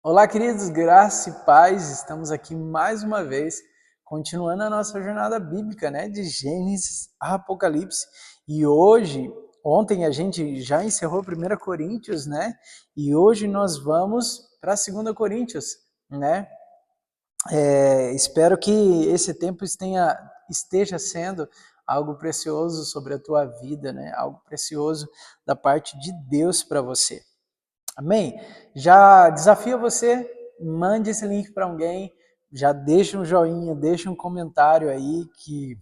Olá, queridos, graça e paz. Estamos aqui mais uma vez, continuando a nossa jornada bíblica, né, de Gênesis a Apocalipse. E ontem a gente já encerrou 1 Coríntios, né? E hoje nós vamos para 2 Coríntios, né? Espero que esse tempo esteja sendo algo precioso sobre a tua vida, né? Algo precioso da parte de Deus para você. Amém? Já desafio você, mande esse link para alguém, já deixa um joinha, deixa um comentário aí, que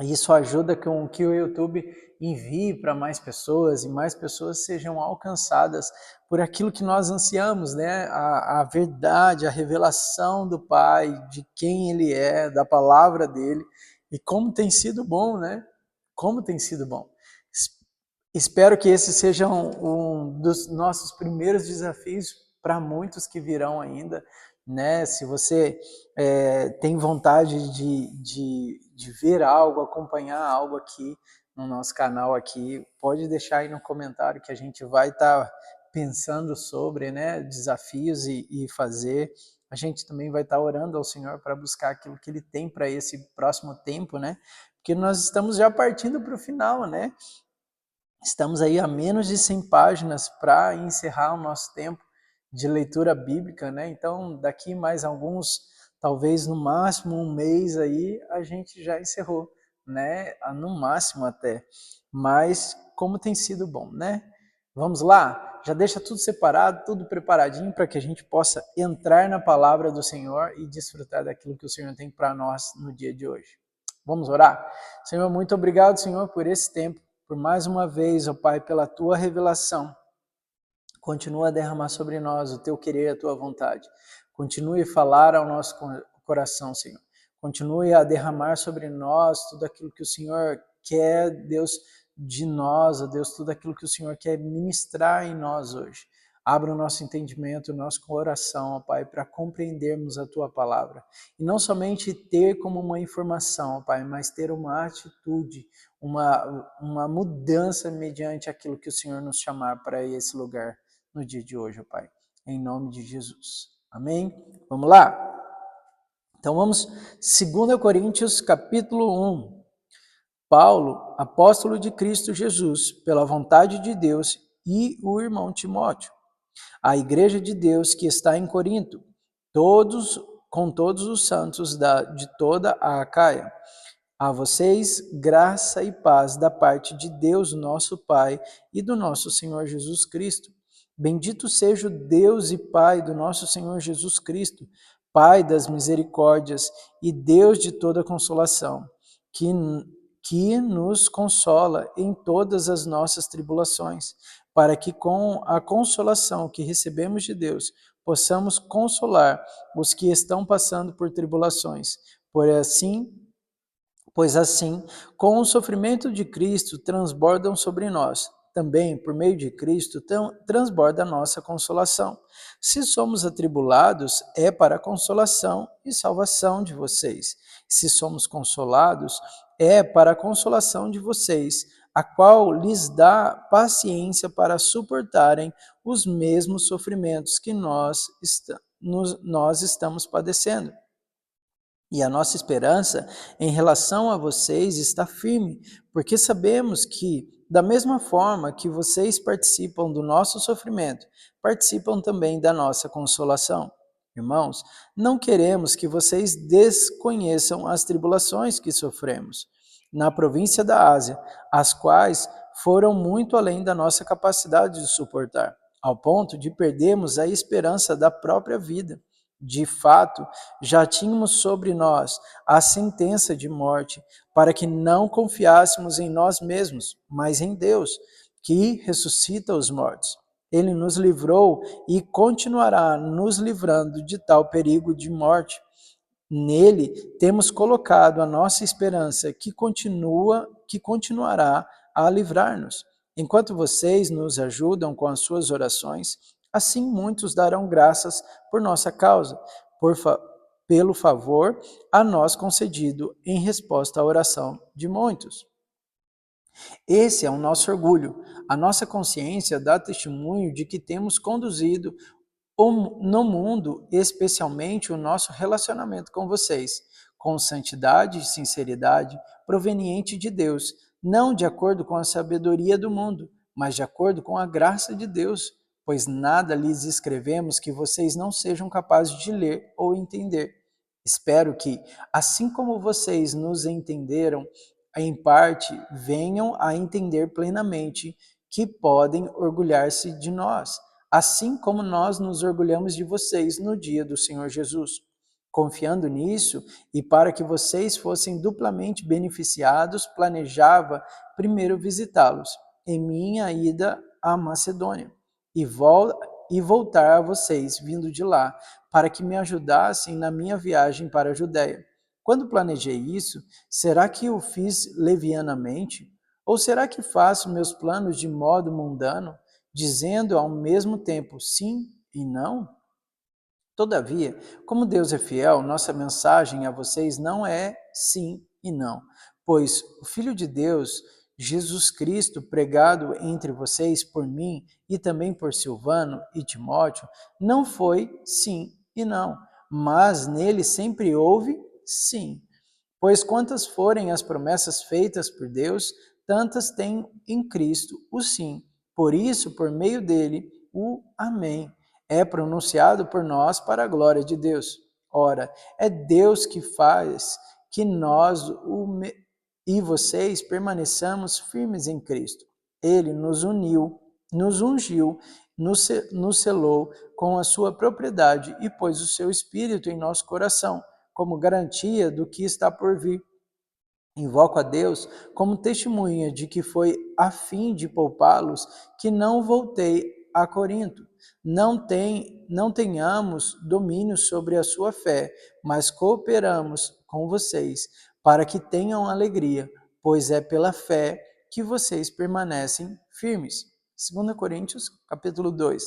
isso ajuda com que o YouTube envie para mais pessoas e mais pessoas sejam alcançadas por aquilo que nós ansiamos, né? A verdade, a revelação do Pai, de quem Ele é, da palavra dele, e como tem sido bom, né? Como tem sido bom. Espero que esse seja um dos nossos primeiros desafios para muitos que virão ainda, né? Se você tem vontade de ver algo, acompanhar algo aqui no nosso canal aqui, pode deixar aí no comentário que a gente vai estar pensando sobre, né, desafios e fazer. A gente também vai estar orando ao Senhor para buscar aquilo que Ele tem para esse próximo tempo, né? Porque nós estamos já partindo para o final, né? Estamos aí a menos de 100 páginas para encerrar o nosso tempo de leitura bíblica, né? Então, daqui mais alguns, talvez no máximo um mês aí, a gente já encerrou, né? No máximo até. Mas como tem sido bom, né? Vamos lá? Já deixa tudo separado, tudo preparadinho para que a gente possa entrar na palavra do Senhor e desfrutar daquilo que o Senhor tem para nós no dia de hoje. Vamos orar? Senhor, muito obrigado, Senhor, por esse tempo, por mais uma vez, ó Pai, pela Tua revelação. Continua a derramar sobre nós o Teu querer e a Tua vontade. Continue a falar ao nosso coração, Senhor. Continue a derramar sobre nós tudo aquilo que o Senhor quer, Deus, de nós, ó Deus, tudo aquilo que o Senhor quer ministrar em nós hoje. Abra o nosso entendimento, o nosso coração, ó Pai, para compreendermos a Tua palavra. E não somente ter como uma informação, ó Pai, mas ter uma atitude, uma mudança mediante aquilo que o Senhor nos chamar para esse lugar no dia de hoje, ó Pai. Em nome de Jesus. Amém? Vamos lá? Então vamos, 2 Coríntios capítulo 1. Paulo, apóstolo de Cristo Jesus, pela vontade de Deus, e o irmão Timóteo, a igreja de Deus que está em Corinto, com todos os santos de toda a Acaia. A vocês, graça e paz da parte de Deus, nosso Pai, e do nosso Senhor Jesus Cristo. Bendito seja o Deus e Pai do nosso Senhor Jesus Cristo, Pai das misericórdias e Deus de toda consolação, que nos consola em todas as nossas tribulações, para que com a consolação que recebemos de Deus, possamos consolar os que estão passando por tribulações. Pois assim, com o sofrimento de Cristo transbordam sobre nós, também por meio de Cristo transborda a nossa consolação. Se somos atribulados, é para a consolação e salvação de vocês. Se somos consolados, é para a consolação de vocês, a qual lhes dá paciência para suportarem os mesmos sofrimentos que nós estamos padecendo. E a nossa esperança em relação a vocês está firme, porque sabemos que, da mesma forma que vocês participam do nosso sofrimento, participam também da nossa consolação. Irmãos, não queremos que vocês desconheçam as tribulações que sofremos na província da Ásia, as quais foram muito além da nossa capacidade de suportar, ao ponto de perdermos a esperança da própria vida. De fato, já tínhamos sobre nós a sentença de morte, para que não confiássemos em nós mesmos, mas em Deus, que ressuscita os mortos. Ele nos livrou e continuará nos livrando de tal perigo de morte. Nele temos colocado a nossa esperança, que continuará a livrar-nos. Enquanto vocês nos ajudam com as suas orações, assim muitos darão graças por nossa causa, pelo favor a nós concedido em resposta à oração de muitos. Esse é o nosso orgulho. A nossa consciência dá testemunho de que temos conduzido no mundo, especialmente o nosso relacionamento com vocês, com santidade e sinceridade proveniente de Deus, não de acordo com a sabedoria do mundo, mas de acordo com a graça de Deus, pois nada lhes escrevemos que vocês não sejam capazes de ler ou entender. Espero que, assim como vocês nos entenderam em parte, venham a entender plenamente que podem orgulhar-se de nós, assim como nós nos orgulhamos de vocês no dia do Senhor Jesus. Confiando nisso, e para que vocês fossem duplamente beneficiados, planejava primeiro visitá-los em minha ida à Macedônia e voltar a vocês vindo de lá, para que me ajudassem na minha viagem para a Judéia. Quando planejei isso, será que o fiz levianamente? Ou será que faço meus planos de modo mundano, dizendo ao mesmo tempo sim e não? Todavia, como Deus é fiel, nossa mensagem a vocês não é sim e não, pois o Filho de Deus, Jesus Cristo, pregado entre vocês por mim e também por Silvano e Timóteo, não foi sim e não, mas nele sempre houve sim. Pois quantas forem as promessas feitas por Deus, tantas tem em Cristo o sim. Por isso, por meio dele, o amém é pronunciado por nós para a glória de Deus. Ora, é Deus que faz que nós e vocês permaneçamos firmes em Cristo. Ele nos uniu, nos ungiu, nos selou com a sua propriedade e pôs o seu Espírito em nosso coração como garantia do que está por vir. Invoco a Deus como testemunha de que foi a fim de poupá-los que não voltei a Corinto. Não tenhamos domínio sobre a sua fé, mas cooperamos com vocês para que tenham alegria, pois é pela fé que vocês permanecem firmes. 2 Coríntios, capítulo 2.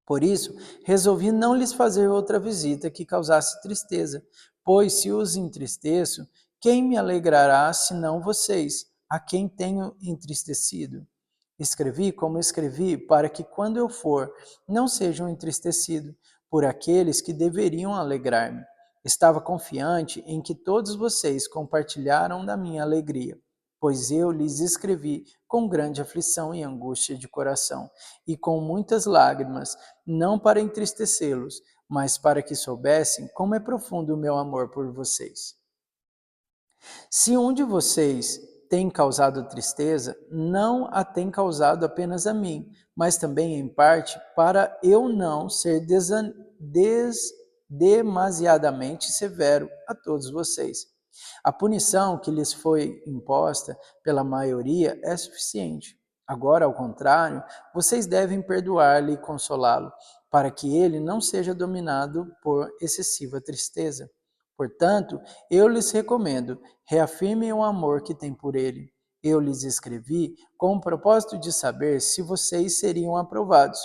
Por isso, resolvi não lhes fazer outra visita que causasse tristeza, pois se os entristeço, quem me alegrará senão vocês, a quem tenho entristecido? Escrevi como escrevi, para que quando eu for, não sejam entristecidos por aqueles que deveriam alegrar-me. Estava confiante em que todos vocês compartilharam da minha alegria, pois eu lhes escrevi com grande aflição e angústia de coração, e com muitas lágrimas, não para entristecê-los, mas para que soubessem como é profundo o meu amor por vocês. Se um de vocês tem causado tristeza, não a tem causado apenas a mim, mas também em parte para eu não ser demasiadamente severo a todos vocês. A punição que lhes foi imposta pela maioria é suficiente. Agora, ao contrário, vocês devem perdoar-lhe e consolá-lo, para que ele não seja dominado por excessiva tristeza. Portanto, eu lhes recomendo, reafirmem o amor que têm por ele. Eu lhes escrevi com o propósito de saber se vocês seriam aprovados,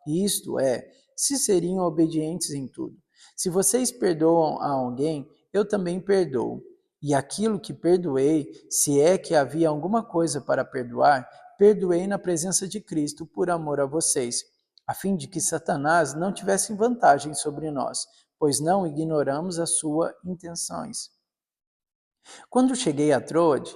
isto é, se seriam obedientes em tudo. Se vocês perdoam a alguém, eu também perdoo. E aquilo que perdoei, se é que havia alguma coisa para perdoar, perdoei na presença de Cristo por amor a vocês, a fim de que Satanás não tivesse vantagem sobre nós, pois não ignoramos as suas intenções. Quando cheguei a Troade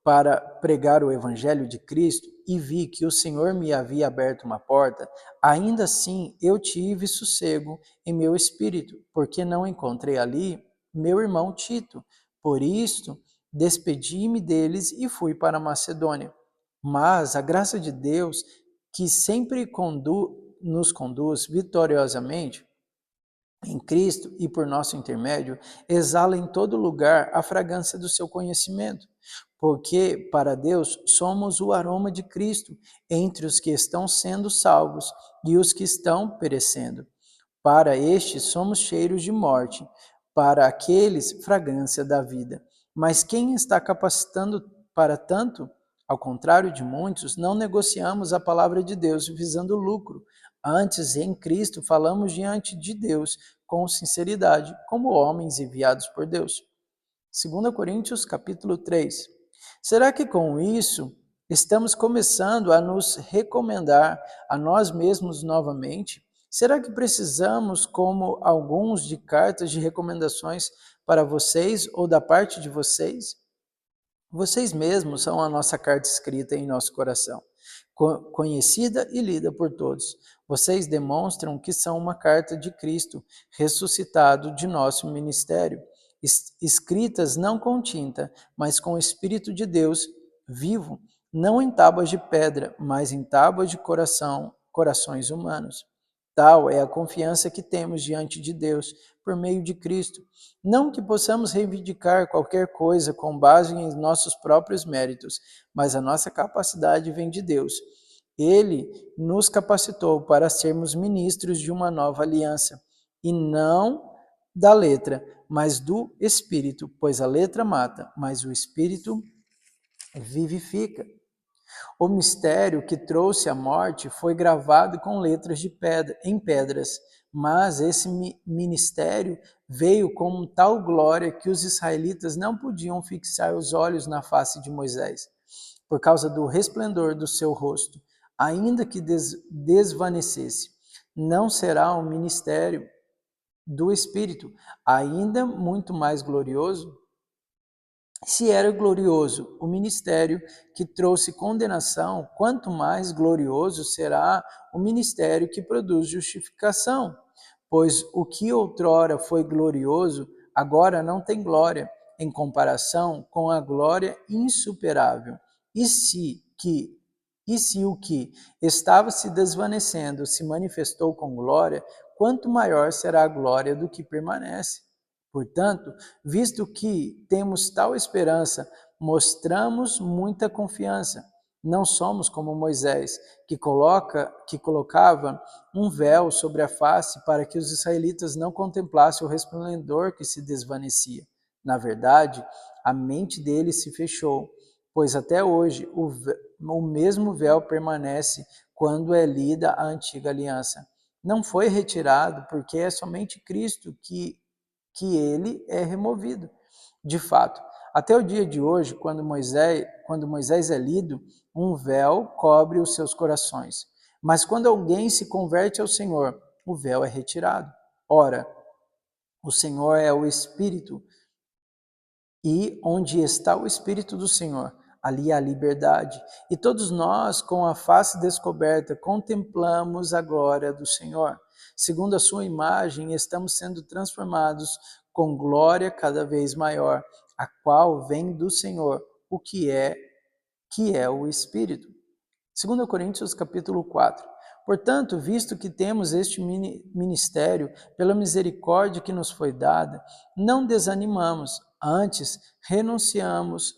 para pregar o Evangelho de Cristo e vi que o Senhor me havia aberto uma porta, ainda assim eu tive sossego em meu espírito, porque não encontrei ali meu irmão Tito. Por isto, despedi-me deles e fui para a Macedônia. Mas a graça de Deus, que sempre nos conduz vitoriosamente, em Cristo e por nosso intermédio, exala em todo lugar a fragrância do seu conhecimento, porque para Deus somos o aroma de Cristo entre os que estão sendo salvos e os que estão perecendo. Para estes somos cheiros de morte, para aqueles fragrância da vida. Mas quem está capacitando para tanto? Ao contrário de muitos, não negociamos a palavra de Deus visando lucro. Antes, em Cristo, falamos diante de Deus com sinceridade, como homens enviados por Deus. 2 Coríntios, capítulo 3. Será que com isso estamos começando a nos recomendar a nós mesmos novamente? Será que precisamos, como alguns, de cartas de recomendações para vocês ou da parte de vocês? Vocês mesmos são a nossa carta escrita em nosso coração, conhecida e lida por todos. Vocês demonstram que são uma carta de Cristo, ressuscitado de nosso ministério, escritas não com tinta, mas com o Espírito de Deus vivo, não em tábuas de pedra, mas em tábuas de corações humanos. Tal é a confiança que temos diante de Deus por meio de Cristo. Não que possamos reivindicar qualquer coisa com base em nossos próprios méritos, mas a nossa capacidade vem de Deus. Ele nos capacitou para sermos ministros de uma nova aliança, e não da letra, mas do Espírito, pois a letra mata, mas o Espírito vivifica. O mistério que trouxe a morte foi gravado com letras de pedra, em pedras, mas esse ministério veio com tal glória que os israelitas não podiam fixar os olhos na face de Moisés, por causa do resplendor do seu rosto, ainda que desvanecesse. Não será um ministério do Espírito ainda muito mais glorioso? Se era glorioso o ministério que trouxe condenação, quanto mais glorioso será o ministério que produz justificação. Pois o que outrora foi glorioso, agora não tem glória, em comparação com a glória insuperável. E se o que estava se desvanecendo se manifestou com glória, quanto maior será a glória do que permanece. Portanto, visto que temos tal esperança, mostramos muita confiança. Não somos como Moisés, que colocava um véu sobre a face para que os israelitas não contemplassem o resplendor que se desvanecia. Na verdade, a mente deles se fechou, pois até hoje o mesmo véu permanece quando é lida a antiga aliança. Não foi retirado, porque é somente Cristo que ele é removido. De fato, até o dia de hoje, quando Moisés é lido, um véu cobre os seus corações. Mas quando alguém se converte ao Senhor, o véu é retirado. Ora, o Senhor é o Espírito, e onde está o Espírito do Senhor, ali há liberdade. E todos nós, com a face descoberta, contemplamos a glória do Senhor. Segundo a sua imagem, estamos sendo transformados com glória cada vez maior, a qual vem do Senhor, o que é o Espírito. 2 Coríntios capítulo 4. Portanto, visto que temos este ministério, pela misericórdia que nos foi dada, não desanimamos, antes renunciamos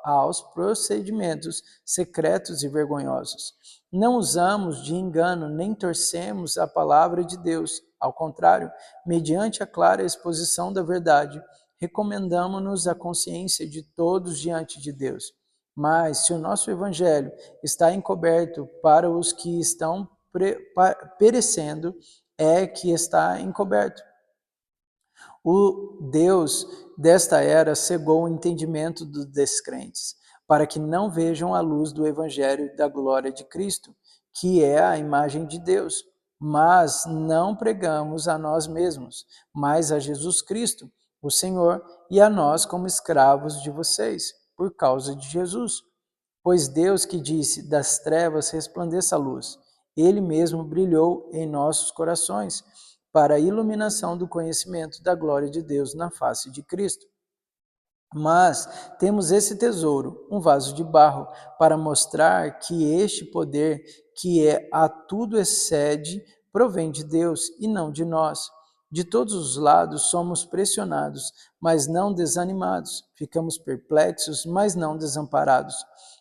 aos procedimentos secretos e vergonhosos. Não usamos de engano nem torcemos a palavra de Deus. Ao contrário, mediante a clara exposição da verdade, recomendamos-nos a consciência de todos diante de Deus. Mas se o nosso evangelho está encoberto para os que estão perecendo, é que está encoberto. O Deus desta era cegou o entendimento dos descrentes, para que não vejam a luz do evangelho da glória de Cristo, que é a imagem de Deus. Mas não pregamos a nós mesmos, mas a Jesus Cristo, o Senhor, e a nós como escravos de vocês, por causa de Jesus. Pois Deus que disse, das trevas resplandeça a luz, Ele mesmo brilhou em nossos corações, para a iluminação do conhecimento da glória de Deus na face de Cristo. Mas temos esse tesouro, um vaso de barro, para mostrar que este poder, que é a tudo excede, provém de Deus e não de nós. De todos os lados somos pressionados, mas não desanimados. Ficamos perplexos, mas não desamparados.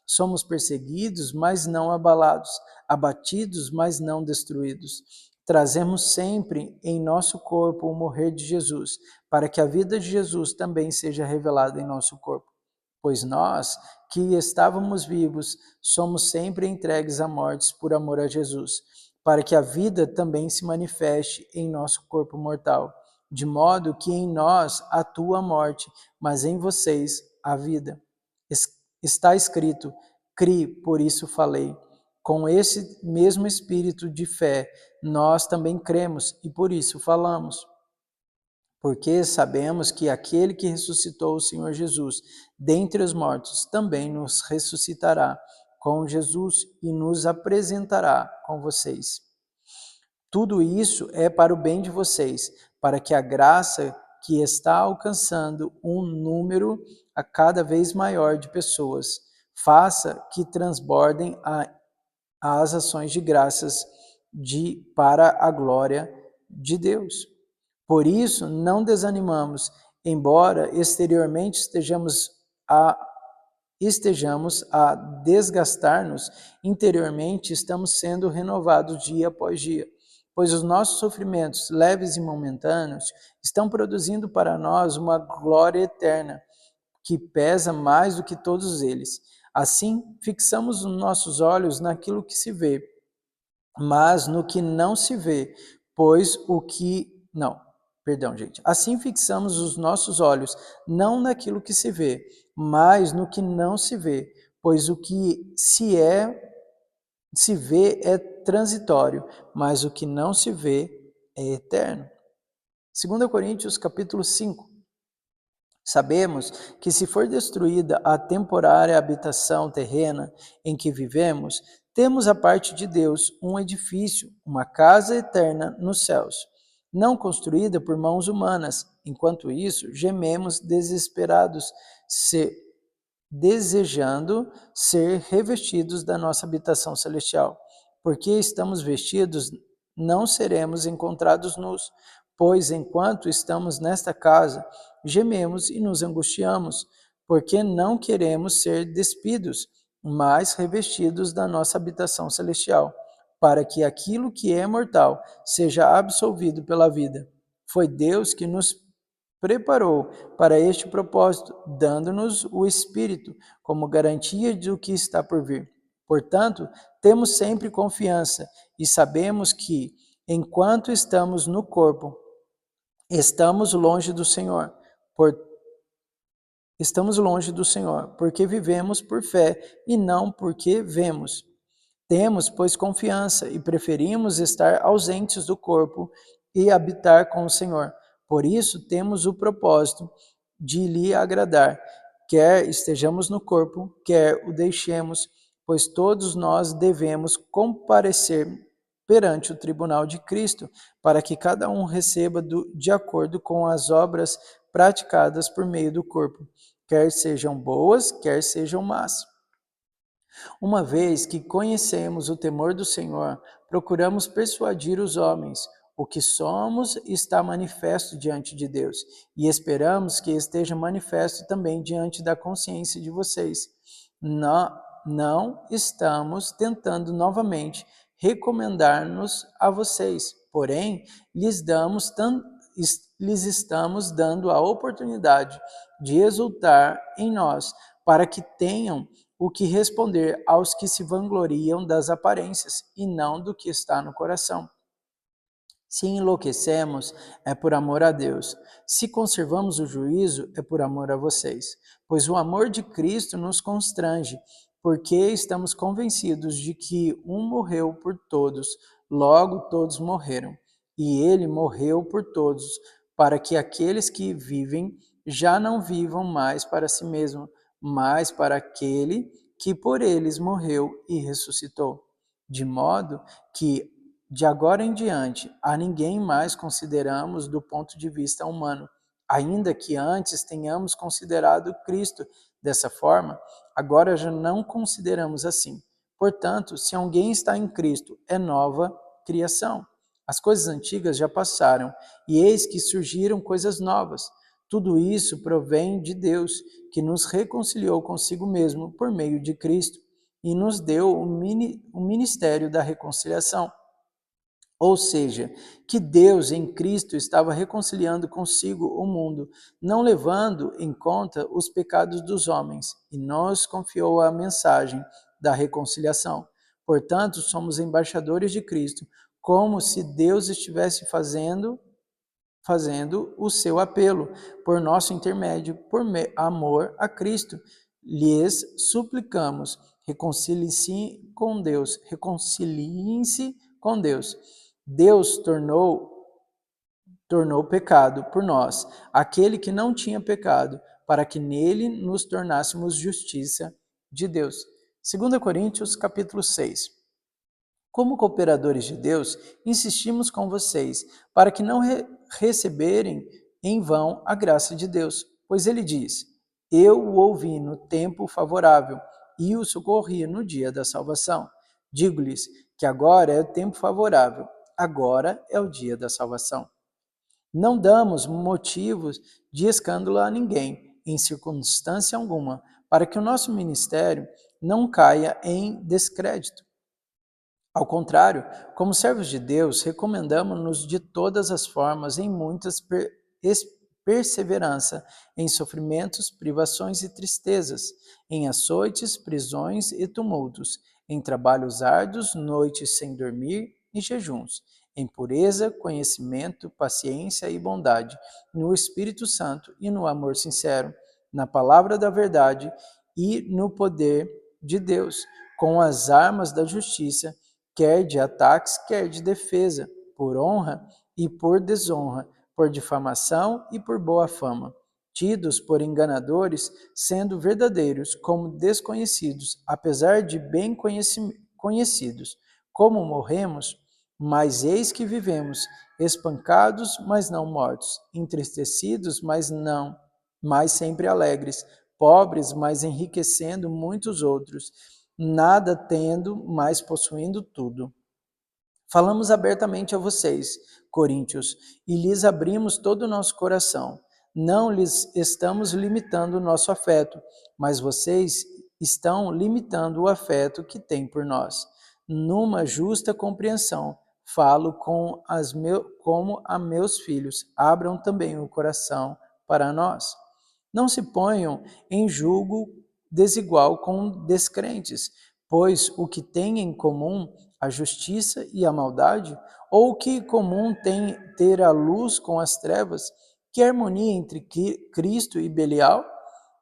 Somos perseguidos, mas não abalados. Abatidos, mas não destruídos. Trazemos sempre em nosso corpo o morrer de Jesus, para que a vida de Jesus também seja revelada em nosso corpo. Pois nós, que estávamos vivos, somos sempre entregues à morte por amor a Jesus, para que a vida também se manifeste em nosso corpo mortal, de modo que em nós atua a morte, mas em vocês a vida. Está escrito: "Cri, por isso falei". Com esse mesmo espírito de fé, nós também cremos e por isso falamos. Porque sabemos que aquele que ressuscitou o Senhor Jesus dentre os mortos também nos ressuscitará com Jesus e nos apresentará com vocês. Tudo isso é para o bem de vocês, para que a graça que está alcançando um número a cada vez maior de pessoas faça que transbordem as ações de graças para a glória de Deus. Por isso, não desanimamos, embora exteriormente a, estejamos a desgastar-nos, interiormente estamos sendo renovados dia após dia, pois os nossos sofrimentos, leves e momentâneos, estão produzindo para nós uma glória eterna, que pesa mais do que todos eles. Assim, fixamos os nossos olhos naquilo que se vê, mas no que não se vê, pois o que não, perdão, gente. Assim fixamos os nossos olhos não naquilo que se vê, mas no que não se vê, pois o que se vê é transitório, mas o que não se vê é eterno. 2 Coríntios capítulo 5. Sabemos que se for destruída a temporária habitação terrena em que vivemos, temos a parte de Deus um edifício, uma casa eterna nos céus, não construída por mãos humanas. Enquanto isso, gememos desesperados, desejando ser revestidos da nossa habitação celestial. Porque estamos vestidos, não seremos encontrados nus, pois enquanto estamos nesta casa, gememos e nos angustiamos, porque não queremos ser despidos, mas revestidos da nossa habitação celestial, para que aquilo que é mortal seja absolvido pela vida. Foi Deus que nos preparou para este propósito, dando-nos o Espírito como garantia do que está por vir. Portanto, temos sempre confiança e sabemos que, enquanto estamos no corpo, estamos longe do Senhor. Estamos longe do Senhor, porque vivemos por fé e não porque vemos. Temos, pois, confiança e preferimos estar ausentes do corpo e habitar com o Senhor. Por isso, temos o propósito de lhe agradar, quer estejamos no corpo, quer o deixemos, pois todos nós devemos comparecer perante o tribunal de Cristo, para que cada um receba de acordo com as obras praticadas por meio do corpo, quer sejam boas, quer sejam más. Uma vez que conhecemos o temor do Senhor, procuramos persuadir os homens. O que somos está manifesto diante de Deus, e esperamos que esteja manifesto também diante da consciência de vocês. Não estamos tentando novamente recomendar-nos a vocês, porém, lhes estamos dando a oportunidade de exultar em nós, para que tenham o que responder aos que se vangloriam das aparências e não do que está no coração. Se enlouquecemos, é por amor a Deus. Se conservamos o juízo, é por amor a vocês. Pois o amor de Cristo nos constrange, porque estamos convencidos de que um morreu por todos, logo todos morreram. E ele morreu por todos, para que aqueles que vivem já não vivam mais para si mesmos, mas para aquele que por eles morreu e ressuscitou. De modo que de agora em diante, a ninguém mais consideramos do ponto de vista humano, ainda que antes tenhamos considerado Cristo dessa forma, agora já não consideramos assim. Portanto, se alguém está em Cristo, é nova criação. As coisas antigas já passaram, e eis que surgiram coisas novas. Tudo isso provém de Deus, que nos reconciliou consigo mesmo por meio de Cristo e nos deu o ministério da reconciliação. Ou seja, que Deus em Cristo estava reconciliando consigo o mundo, não levando em conta os pecados dos homens, e nos confiou a mensagem da reconciliação. Portanto, somos embaixadores de Cristo, como se Deus estivesse fazendo o seu apelo por nosso intermédio, por amor a Cristo. lhes suplicamos, reconciliem-se com Deus. Deus tornou pecado por nós, aquele que não tinha pecado, para que nele nos tornássemos justiça de Deus. 2 Coríntios capítulo 6. Como cooperadores de Deus, insistimos com vocês, para que não receberem em vão a graça de Deus, pois ele diz: Eu o ouvi no tempo favorável e o socorri no dia da salvação. Digo-lhes que agora é o tempo favorável, agora é o dia da salvação. Não damos motivos de escândalo a ninguém, em circunstância alguma, para que o nosso ministério não caia em descrédito. Ao contrário, como servos de Deus, recomendamos-nos de todas as formas, em muitas perseverança, em sofrimentos, privações e tristezas, em açoites, prisões e tumultos, em trabalhos árduos, noites sem dormir e jejuns, em pureza, conhecimento, paciência e bondade, no Espírito Santo e no amor sincero, na palavra da verdade e no poder de Deus, com as armas da justiça, quer de ataques, quer de defesa, por honra e por desonra, por difamação e por boa fama, tidos por enganadores, sendo verdadeiros como desconhecidos, apesar de bem conhecidos. Como morremos, mas eis que vivemos, espancados, mas não mortos, entristecidos, mas sempre alegres, pobres, mas enriquecendo muitos outros, nada tendo, mas possuindo tudo. Falamos abertamente a vocês, coríntios, e lhes abrimos todo o nosso coração. Não lhes estamos limitando o nosso afeto, mas vocês estão limitando o afeto que têm por nós. Numa justa compreensão, falo como a meus filhos, abram também o coração para nós. Não se ponham em julgo desigual com descrentes, pois o que tem em comum a justiça e a maldade, ou o que comum tem ter a luz com as trevas, que harmonia entre Cristo e Belial,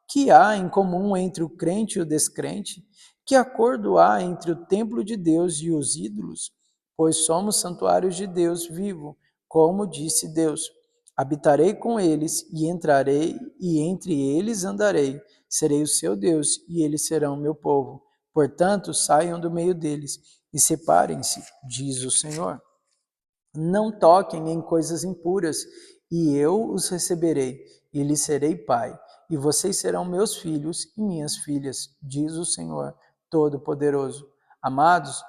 que há em comum entre o crente e o descrente, que acordo há entre o templo de Deus e os ídolos, pois somos santuários de Deus vivo, como disse Deus. Habitarei com eles e entrarei e entre eles andarei. Serei o seu Deus e eles serão meu povo. Portanto, saiam do meio deles e separem-se, diz o Senhor. Não toquem em coisas impuras, e eu os receberei, e lhes serei pai, e vocês serão meus filhos e minhas filhas, diz o Senhor Todo-Poderoso. Amados,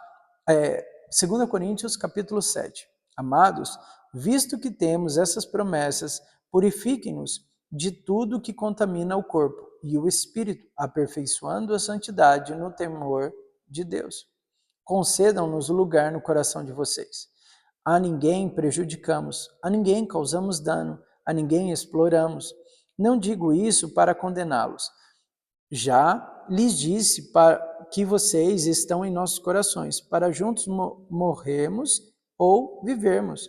2 Coríntios capítulo 7. Amados, visto que temos essas promessas, purifiquem-nos de tudo que contamina o corpo e o espírito, aperfeiçoando a santidade no temor de Deus. Concedam-nos lugar no coração de vocês. A ninguém prejudicamos, a ninguém causamos dano, a ninguém exploramos. Não digo isso para condená-los. Já lhes disse que vocês estão em nossos corações, para juntos morrermos ou vivermos.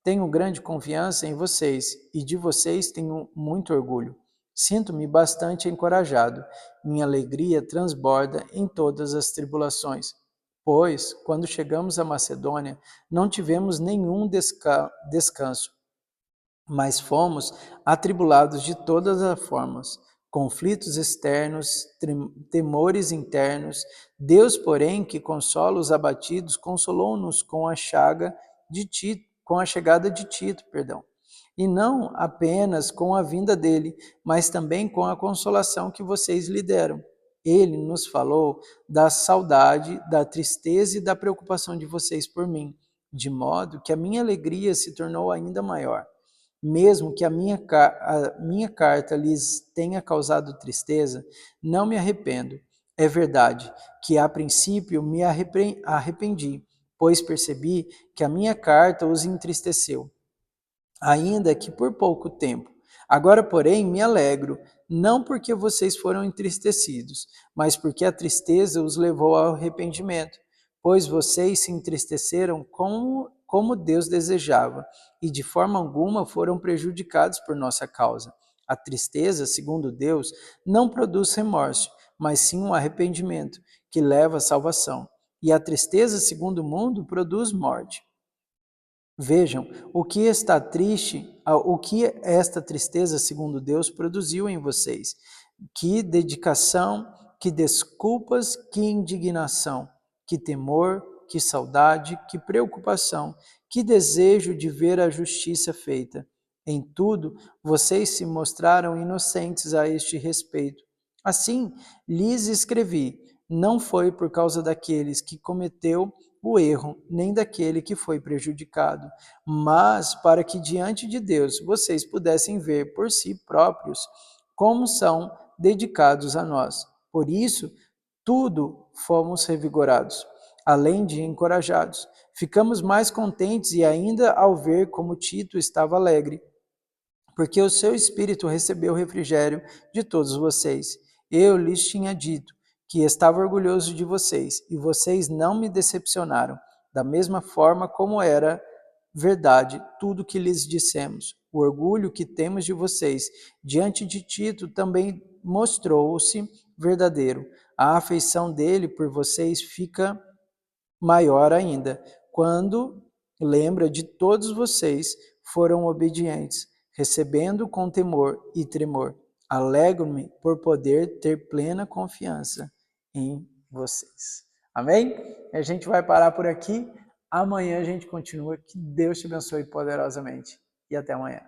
Tenho grande confiança em vocês e de vocês tenho muito orgulho. Sinto-me bastante encorajado. Minha alegria transborda em todas as tribulações. Pois, quando chegamos à Macedônia, não tivemos nenhum descanso, mas fomos atribulados de todas as formas, conflitos externos, temores internos. Deus, porém, que consola os abatidos, consolou-nos com a chegada de Tito, e não apenas com a vinda dele, mas também com a consolação que vocês lhe deram. Ele nos falou da saudade, da tristeza e da preocupação de vocês por mim, de modo que a minha alegria se tornou ainda maior. Mesmo que a minha carta lhes tenha causado tristeza, não me arrependo. É verdade que a princípio me arrependi, pois percebi que a minha carta os entristeceu, ainda que por pouco tempo. Agora, porém, me alegro, não porque vocês foram entristecidos, mas porque a tristeza os levou ao arrependimento, pois vocês se entristeceram como Deus desejava, e de forma alguma foram prejudicados por nossa causa. A tristeza, segundo Deus, não produz remorso, mas sim um arrependimento que leva à salvação. E a tristeza, segundo o mundo, produz morte. Vejam, o que esta tristeza, segundo Deus, produziu em vocês. Que dedicação, que desculpas, que indignação, que temor, que saudade, que preocupação, que desejo de ver a justiça feita. Em tudo, vocês se mostraram inocentes a este respeito. Assim, lhes escrevi, não foi por causa daqueles que cometeu o erro, nem daquele que foi prejudicado, mas para que diante de Deus vocês pudessem ver por si próprios como são dedicados a nós. Por isso, tudo fomos revigorados, além de encorajados. Ficamos mais contentes e ainda ao ver como Tito estava alegre, porque o seu espírito recebeu refrigério de todos vocês. Eu lhes tinha dito que estava orgulhoso de vocês, e vocês não me decepcionaram, da mesma forma como era verdade tudo que lhes dissemos. O orgulho que temos de vocês diante de Tito também mostrou-se verdadeiro. A afeição dele por vocês fica maior ainda, quando lembra de todos vocês foram obedientes, recebendo com temor e tremor. Alegro-me por poder ter plena confiança em vocês. Amém? A gente vai parar por aqui. Amanhã a gente continua. Que Deus te abençoe poderosamente. E até amanhã.